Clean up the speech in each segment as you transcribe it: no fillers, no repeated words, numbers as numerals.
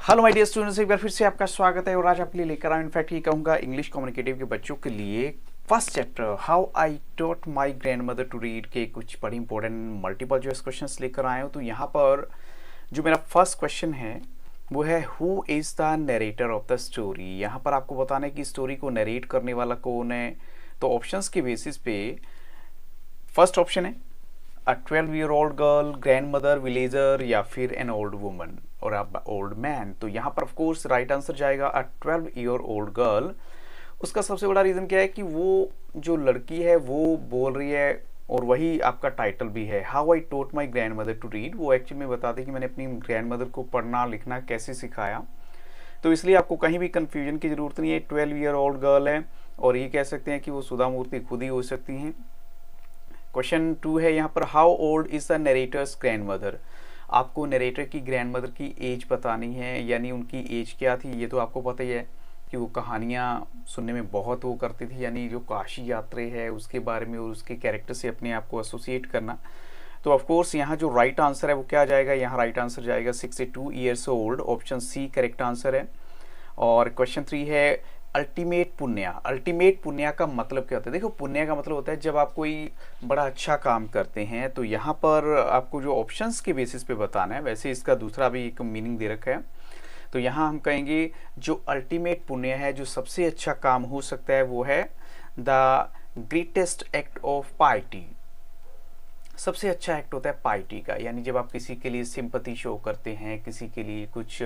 Hello my dear students, एक बार फिर से आपका स्वागत है और आज आपके लिए लेकर आया इनफैक्ट ये कहूँगा इंग्लिश कम्युनिकेटिव के बच्चों के लिए first chapter how I taught my grandmother to read के कुछ बड़ी इंपॉर्टेंट मल्टीपल चॉइस क्वेश्चंस लेकर आए हूँ। तो यहाँ पर जो मेरा फर्स्ट क्वेश्चन है वो है who is the narrator of the story. यहाँ पर आपको बताना है कि स्टोरी को नरेट करने वाला कौन है। तो ऑप्शंस के बेसिस पे फर्स्ट ऑप्शन है अ 12-year-old girl, grand mother, villager या फिर एन ओल्ड वुमन और अ ओल्ड मैन। तो यहाँ पर ऑफ कोर्स राइट आंसर जाएगा अ 12-year-old गर्ल। उसका सबसे बड़ा रीज़न क्या है कि वो जो लड़की है वो बोल रही है और वही आपका टाइटल भी है how I taught my grandmother to read. वो एक्चुअली में बताती कि मैंने अपनी ग्रैंड मदर को पढ़ना लिखना कैसे सिखाया। तो इसलिए आपको कहीं भी कन्फ्यूजन की ज़रूरत नहीं है। 12-year-old गर्ल है और ये कह सकते हैं कि वो सुधा मूर्ति खुद ही हो सकती हैं। क्वेश्चन 2 है यहाँ पर how old is the narrator's grand mother. आपको नरेटर की ग्रैंड मदर की एज बतानी है, यानी उनकी एज क्या थी। ये तो आपको पता ही है कि वो कहानियाँ सुनने में बहुत वो करती थी, यानी जो काशी यात्रा है उसके बारे में और उसके कैरेक्टर से अपने आप को एसोसिएट करना। तो ऑफ कोर्स यहाँ जो राइट आंसर है वो क्या जाएगा, यहाँ राइट आंसर जाएगा 62 years old. Option C correct answer है। और क्वेश्चन 3 है अल्टीमेट पुण्य। अल्टीमेट पुण्य का मतलब क्या होता है। देखो, पुण्य का मतलब होता है जब आप कोई बड़ा अच्छा काम करते हैं। तो यहाँ पर आपको जो ऑप्शंस के बेसिस पे बताना है, वैसे इसका दूसरा भी एक मीनिंग दे रखा है। तो यहाँ हम कहेंगे जो अल्टीमेट पुण्य है, जो सबसे अच्छा काम हो सकता है वो है द ग्रेटेस्ट एक्ट ऑफ पाइटी। सबसे अच्छा एक्ट होता है पाइटी का, यानी जब आप किसी के लिए सिंपैथी शो करते हैं, किसी के लिए कुछ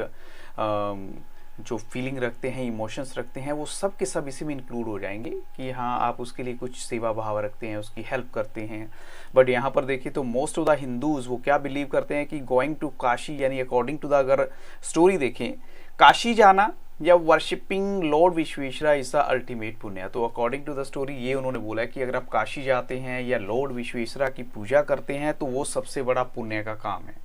जो फीलिंग रखते हैं, इमोशंस रखते हैं, वो सब के सब इसी में इंक्लूड हो जाएंगे कि हाँ आप उसके लिए कुछ सेवा भाव रखते हैं, उसकी हेल्प करते हैं। बट यहाँ पर देखिए तो मोस्ट ऑफ द हिंदूज वो क्या बिलीव करते हैं कि गोइंग टू काशी, यानी अकॉर्डिंग टू द अगर स्टोरी देखें, काशी जाना या worshipping Lord Vishweshwara is the ultimate पुण्य। तो अकॉर्डिंग टू द स्टोरी ये उन्होंने बोला है कि अगर आप काशी जाते हैं या लॉर्ड विश्वेश्वरा की पूजा करते हैं तो वो सबसे बड़ा पुण्य का काम है।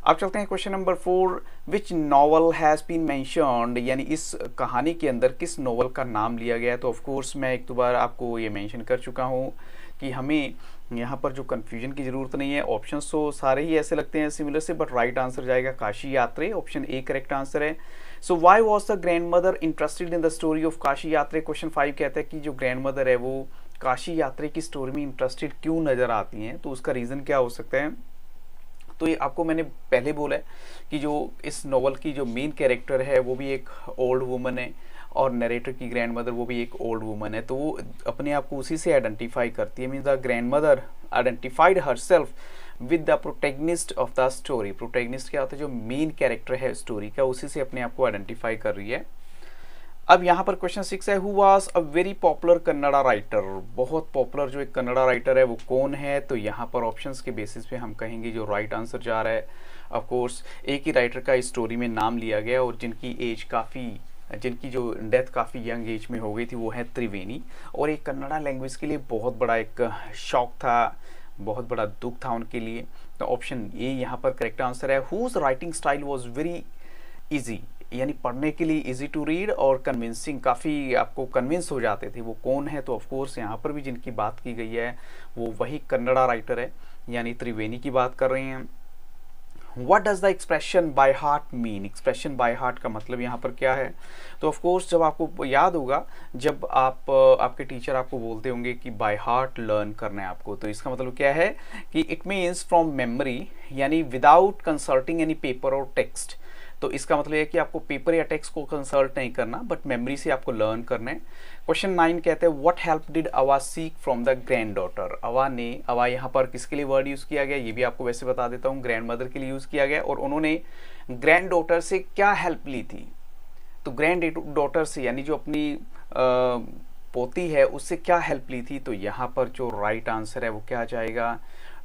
अब चलते हैं question number 4, which novel has been mentioned, यानी इस कहानी के अंदर किस नॉवल का नाम लिया गया है। तो ऑफकोर्स मैं एक दो बार आपको ये मेंशन कर चुका हूँ कि हमें यहाँ पर जो कन्फ्यूजन की ज़रूरत नहीं है। ऑप्शंस तो सारे ही ऐसे लगते हैं सिमिलर से, बट राइट आंसर जाएगा काशी यात्रा। ऑप्शन ए करेक्ट आंसर है। So why was the grandmother interested in the story of Kashi Yatra. Question 5 कहता है कि जो ग्रैंड मदर है वो काशी यात्रा की स्टोरी में इंटरेस्टेड क्यों नज़र आती हैं। तो उसका रीज़न क्या हो सकता है। तो ये आपको मैंने पहले बोला है कि जो इस नॉवल की जो मेन कैरेक्टर है वो भी एक ओल्ड वुमन है और नरेटर की ग्रैंड मदर वो भी एक ओल्ड वुमन है। तो वो अपने आप को उसी से आइडेंटिफाई करती है। Means the grand mother identified herself with the protagonist of the story. Protagonist क्या होता है, जो मेन कैरेक्टर है स्टोरी का, उसी से अपने आप को आइडेंटिफाई कर रही है। अब यहाँ पर क्वेश्चन 6 है who was a very popular Kannada writer. बहुत पॉपुलर जो एक कन्नड़ा राइटर है वो कौन है। तो यहाँ पर ऑप्शंस के बेसिस पे हम कहेंगे जो राइट आंसर जा रहा है, ऑफ कोर्स एक ही राइटर का इस स्टोरी में नाम लिया गया और जिनकी जो डेथ काफ़ी यंग एज में हो गई थी वो है त्रिवेणी। और एक कन्नड़ा लैंग्वेज के लिए बहुत बड़ा एक शौक था, बहुत बड़ा दुख था उनके लिए। तो ऑप्शन ए यहाँ पर करेक्ट आंसर है। Whose writing style was very easy, यानी पढ़ने के लिए इजी टू रीड और कन्विंसिंग, काफ़ी आपको कन्विंस हो जाते थे। वो कौन है। तो ऑफकोर्स यहाँ पर भी जिनकी बात की गई है वो वही कन्नड़ा राइटर है, यानी त्रिवेणी की बात कर रहे हैं। What does the expression by heart mean? Expression by heart का मतलब यहाँ पर क्या है। तो ऑफकोर्स जब आपको याद होगा, जब आपके टीचर आपको बोलते होंगे कि बाय हार्ट लर्न करना है आपको, तो इसका मतलब क्या है कि इट मीन्स फ्रॉम मेमोरी, यानी विदाउट कंसल्टिंग एनी पेपर और टेक्स्ट। तो इसका मतलब है कि आपको पेपर या टेक्स्ट को कंसल्ट नहीं करना, बट मेमोरी से आपको लर्न करना है। क्वेश्चन 9 कहते हैं व्हाट हेल्प डिड अवा seek from the grand daughter. अवा यहाँ पर किसके लिए वर्ड यूज़ किया गया, ये भी आपको वैसे बता देता हूँ, ग्रैंड मदर के लिए यूज़ किया गया। और उन्होंने ग्रैंड डॉटर से क्या हेल्प ली थी। तो ग्रैंड डॉटर से, यानी जो अपनी पोती है, उससे क्या हेल्प ली थी। तो यहाँ पर जो राइट आंसर है वो क्या जाएगा,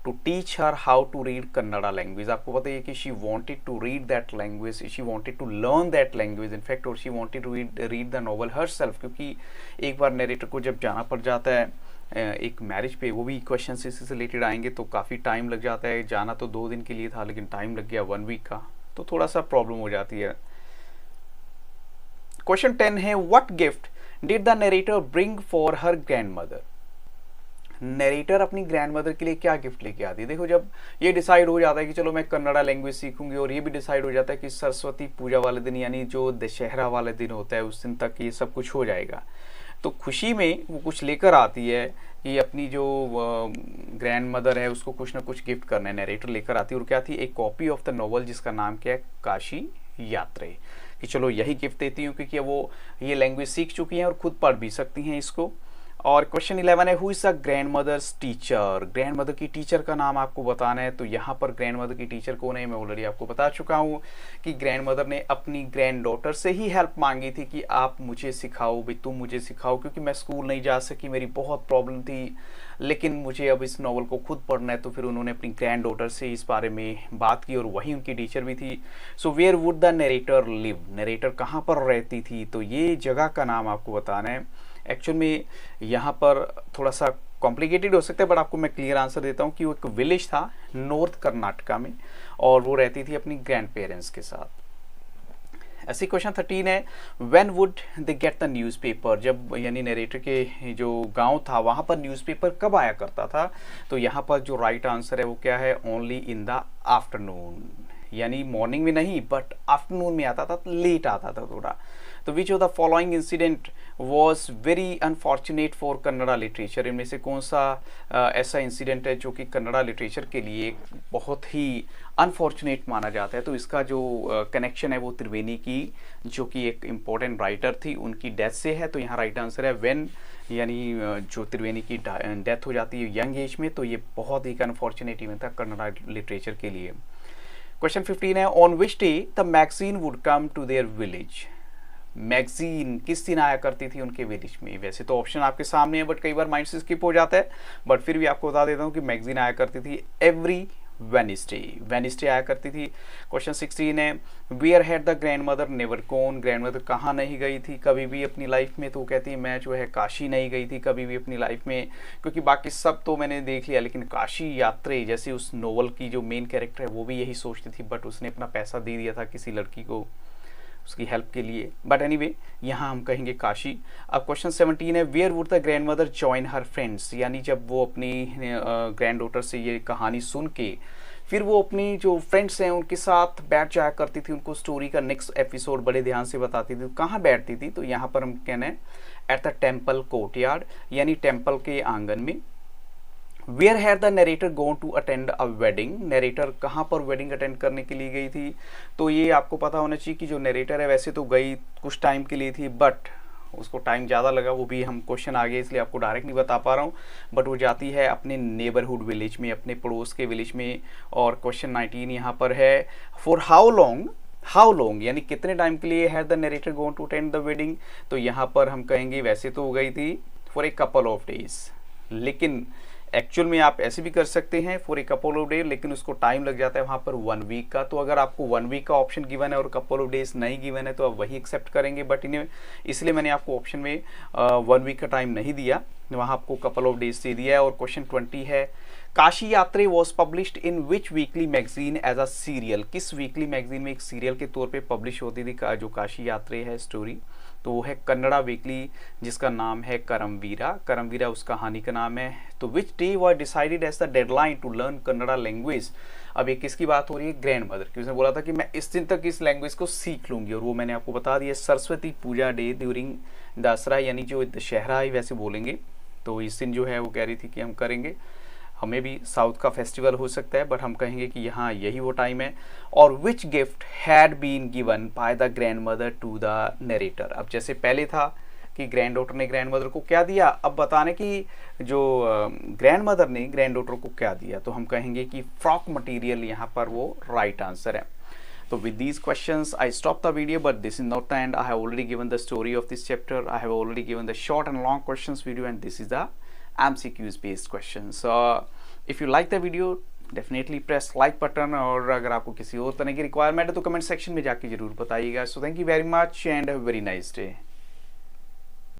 to teach her how to read Kannada language. आपको पता है कि she wanted to read that language, she wanted to learn that language in fact, और she wanted to read the novel herself. क्योंकि एक बार नरेटर को जब जाना पड़ जाता है एक मैरिज पे, वो भी क्वेश्चन इससे रिलेटेड आएंगे, तो काफ़ी टाइम लग जाता है। जाना तो 2 दिन के लिए था लेकिन टाइम लग गया 1 वीक का, तो थोड़ा सा प्रॉब्लम हो जाती है। क्वेश्चन 10 है what gift did the narrator bring for her grand mother. Narrator अपनी ग्रैंड मदर के लिए क्या गिफ्ट लेके आती है। देखो, जब ये डिसाइड हो जाता है कि चलो मैं कन्नड़ा लैंग्वेज सीखूंगी, और ये भी डिसाइड हो जाता है कि सरस्वती पूजा वाले दिन यानी जो दशहरा वाले दिन होता है उस दिन तक ये सब कुछ हो जाएगा, तो खुशी में वो कुछ लेकर आती है कि अपनी जो ग्रैंड मदर है उसको कुछ ना कुछ गिफ्ट करना है। नरेटर लेकर आती है, और क्या थी, एक कॉपी ऑफ द नॉवल जिसका नाम क्या है, काशी यात्रे, कि चलो यही गिफ्ट देती हूँ क्योंकि वो ये लैंग्वेज सीख चुकी हैं और खुद पढ़ भी सकती हैं इसको। और क्वेश्चन 11 है, who is the grandmother's teacher. Grandmother की टीचर का नाम आपको बताना है। तो यहाँ पर ग्रैंड मदर की टीचर कौन है, मैं ऑलरेडी आपको बता चुका हूँ कि ग्रैंड मदर ने अपनी ग्रैंड डॉटर से ही हेल्प मांगी थी कि आप मुझे सिखाओ भाई, तुम मुझे सिखाओ, क्योंकि मैं स्कूल नहीं जा सकी, मेरी बहुत प्रॉब्लम थी, लेकिन मुझे अब इस नॉवल को खुद पढ़ना है। तो फिर उन्होंने अपनी ग्रैंड डॉटर से इस बारे में बात की, और वही उनकी टीचर भी थी। So where would the narrator live, narrator कहाँ पर रहती थी, तो ये जगह का नाम आपको बताना है। एक्चुअल में यहाँ पर थोड़ा सा कॉम्प्लिकेटेड हो सकता है, बट आपको मैं क्लियर आंसर देता हूँ कि वो एक विलेज था नॉर्थ कर्नाटका में, और वो रहती थी अपनी ग्रैंड पेरेंट्स के साथ। ऐसे क्वेश्चन 13 है, when would they get the newspaper. जब यानी नरेटर के जो गांव था वहाँ पर न्यूज़पेपर कब आया करता था, तो यहाँ पर जो राइट आंसर है वो क्या है, ओनली इन द आफ्टरनून, यानी मॉर्निंग में नहीं बट आफ्टरनून में आता था, लेट आता था थोड़ा। तो which of the following incident was very unfortunate for Kannada literature. इनमें से कौन सा ऐसा इंसिडेंट है जो कि कन्नड़ा लिटरेचर के लिए बहुत ही अनफॉर्चुनेट माना जाता है। तो इसका जो कनेक्शन है वो त्रिवेणी की, जो कि एक इम्पोर्टेंट राइटर थी, उनकी डेथ से है। तो यहाँ राइट आंसर है व्हेन, यानी जो त्रिवेणी की डेथ हो जाती है यंग एज में, तो ये बहुत ही अनफॉर्चुनेट इवेंट था कन्नड़ा लिटरेचर के लिए। क्वेश्चन 15 है, on which day the magazine would come to their village. Magazine किस दिन आया करती थी उनके विलेज में। वैसे तो ऑप्शन आपके सामने है, बट कई बार माइंड से स्किप हो जाता है, बट फिर भी आपको बता देता हूँ कि मैगजीन आया करती थी एवरी वेडनेसडे आया करती थी। क्वेश्चन 16 है, where had the grandmother never gone. Grandmother कहाँ नहीं गई थी कभी भी अपनी लाइफ में, तो वो कहती है मैं जो है काशी नहीं गई थी कभी भी अपनी लाइफ में, क्योंकि बाकी सब तो मैंने देख लिया, लेकिन काशी यात्रे जैसे उस नोवेल की जो मेन कैरेक्टर है वो भी यही सोचती थी, बट उसने अपना पैसा दे दिया था किसी लड़की को उसकी हेल्प के लिए। बट एनीवे यहाँ हम कहेंगे काशी। अब क्वेश्चन 17 है, where would the grandmother join her friends. यानी जब वो अपनी ग्रैंड डॉटर से ये कहानी सुन के फिर वो अपनी जो फ्रेंड्स हैं उनके साथ बैठ जाया करती थी, उनको स्टोरी का नेक्स्ट एपिसोड बड़े ध्यान से बताती थी। कहाँ बैठती थी, तो यहाँ पर हम कहना है एट द टेम्पल कोर्टयार्ड, यानी टेम्पल के आंगन में। Where had the narrator gone to attend a wedding. Narrator कहाँ पर वेडिंग अटेंड करने के लिए गई थी, तो ये आपको पता होना चाहिए कि जो नरेटर है वैसे तो गई कुछ टाइम के लिए थी, बट उसको टाइम ज़्यादा लगा, वो भी हम क्वेश्चन आ गए इसलिए आपको डायरेक्ट नहीं बता पा रहा हूँ, बट वो जाती है अपने नेबरहुड विलेज में, अपने पड़ोस के विलेज में। और क्वेश्चन 19 यहाँ पर है, फॉर हाउ लॉन्ग यानी कितने टाइम के लिए had the narrator gone to attend the wedding. तो यहाँ पर हम कहेंगे वैसे तो हो गई थी for a couple of days, लेकिन एक्चुअल में आप ऐसे भी कर सकते हैं for a couple of days, लेकिन उसको टाइम लग जाता है वहाँ पर 1 वीक का। तो अगर आपको 1 वीक का ऑप्शन गिवन है और कपल ऑफ डेज नहीं गिवन है तो आप वही एक्सेप्ट करेंगे, बट इन्हें इसलिए मैंने आपको ऑप्शन में 1 वीक का टाइम नहीं दिया, वहाँ आपको कपल ऑफ डेज दे दिया है। और क्वेश्चन 20 है, Kashi Yatre was published in which weekly magazine as a serial. किस वीकली मैगजीन में एक सीरियल के तौर पे पब्लिश होती थी जो काशी यात्रे है स्टोरी, तो वो है कन्नड़ा वीकली जिसका नाम है करमवीरा उस कहानी का नाम है। तो which day was decided as the deadline to learn Kannada language. अब ये किसकी बात हो रही है, ग्रैंड मदर की। उसने बोला था कि मैं इस दिन तक इस लैंग्वेज को सीख लूंगी, और वो मैंने आपको बता दिया सरस्वती पूजा डे ड्यूरिंग दसरा, यानी जो दशहरा ही वैसे बोलेंगे, तो इस दिन जो है वो कह रही थी कि हम करेंगे। हमें भी साउथ का फेस्टिवल हो सकता है, बट हम कहेंगे कि यहाँ यही वो टाइम है। और which gift had been given by the grandmother to the narrator. अब जैसे पहले था कि ग्रैंड डॉटर ने ग्रैंड मदर को क्या दिया, अब बताने कि जो ग्रैंड मदर ने ग्रैंड डॉटर को क्या दिया, तो हम कहेंगे कि फ्रॉक मटेरियल यहाँ पर वो राइट आंसर है। So with these questions I stop the video, but this is not the end. I have already given the story of this chapter. I have already given the short and long questions video, and this is the MCQs based questions. So if you like the video, definitely press like button, और अगर आपको किसी और तरह की requirement है तो comment section में जाके जरूर बताइएगा. So thank you very much and have a very nice day.